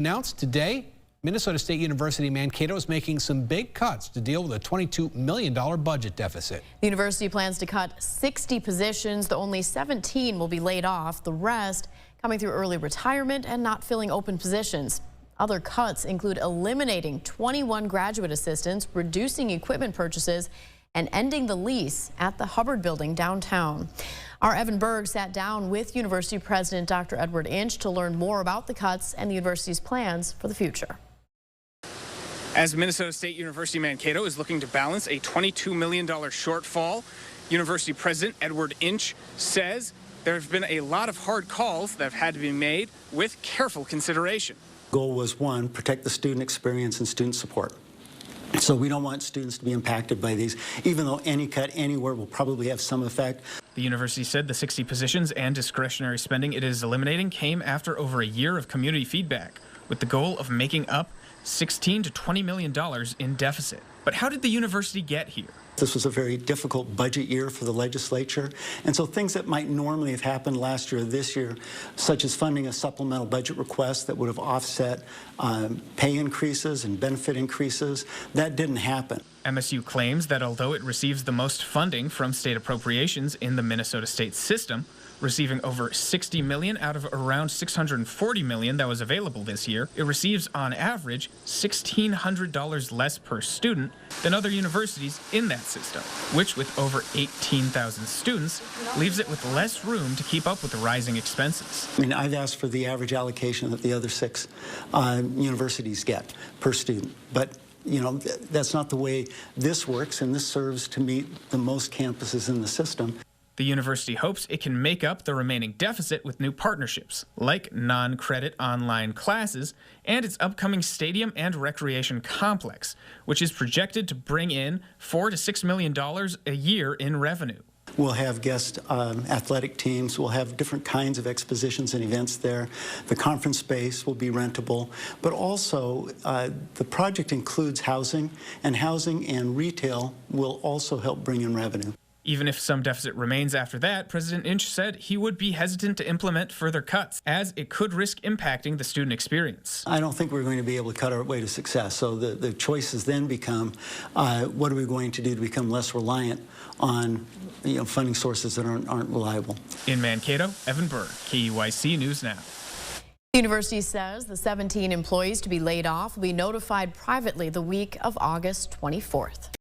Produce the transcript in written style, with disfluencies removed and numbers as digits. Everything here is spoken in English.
Announced today, Minnesota State University Mankato is making some big cuts to deal with a $22 million budget deficit. The university plans to cut 60 positions, though only 17 will be laid off. The rest coming through early retirement and not filling open positions. Other cuts include eliminating 21 graduate assistants, reducing equipment purchases, and ending the lease at the Hubbard building downtown. Our Evan Berg sat down with University President Dr. Edward Inch to learn more about the cuts and the university's plans for the future. As Minnesota State University Mankato is looking to balance a $22 million shortfall, University President Edward Inch says there have been a lot of hard calls that have had to be made with careful consideration. Goal was, one, protect the student experience and student support. So we don't want students to be impacted by these, even though any cut anywhere will probably have some effect. The university said the 60 positions and discretionary spending it is eliminating came after over a year of community feedback, with the goal of making up $16 to $20 million in deficit. But how did the university get here? This was a very difficult budget year for the legislature, and so things that might normally have happened last year or this year, such as funding a supplemental budget request that would have offset pay increases and benefit increases, that didn't happen. MSU claims that although it receives the most funding from state appropriations in the Minnesota state system, receiving over $60 million out of around $640 million that was available this year, it receives on average $1,600 less per student than other universities in that system, which with over 18,000 students leaves it with less room to keep up with the rising expenses. I mean, I've asked for the average allocation that the other six universities get per student, but you know, that's not the way this works, and this serves to meet the most campuses in the system. The university hopes it can make up the remaining deficit with new partnerships, like non-credit online classes and its upcoming stadium and recreation complex, which is projected to bring in $4 to $6 million a year in revenue. We'll have guest athletic teams. We'll have different kinds of expositions and events there. The conference space will be rentable, but also the project includes housing, and housing and retail will also help bring in revenue. Even if some deficit remains after that, President Inch said he would be hesitant to implement further cuts, as it could risk impacting the student experience. I don't think we're going to be able to cut our way to success. So the choices then become, what are we going to do to become less reliant on funding sources that aren't reliable. In Mankato, Evan Berg, KUYC News Now. The university says the 17 employees to be laid off will be notified privately the week of August 24th.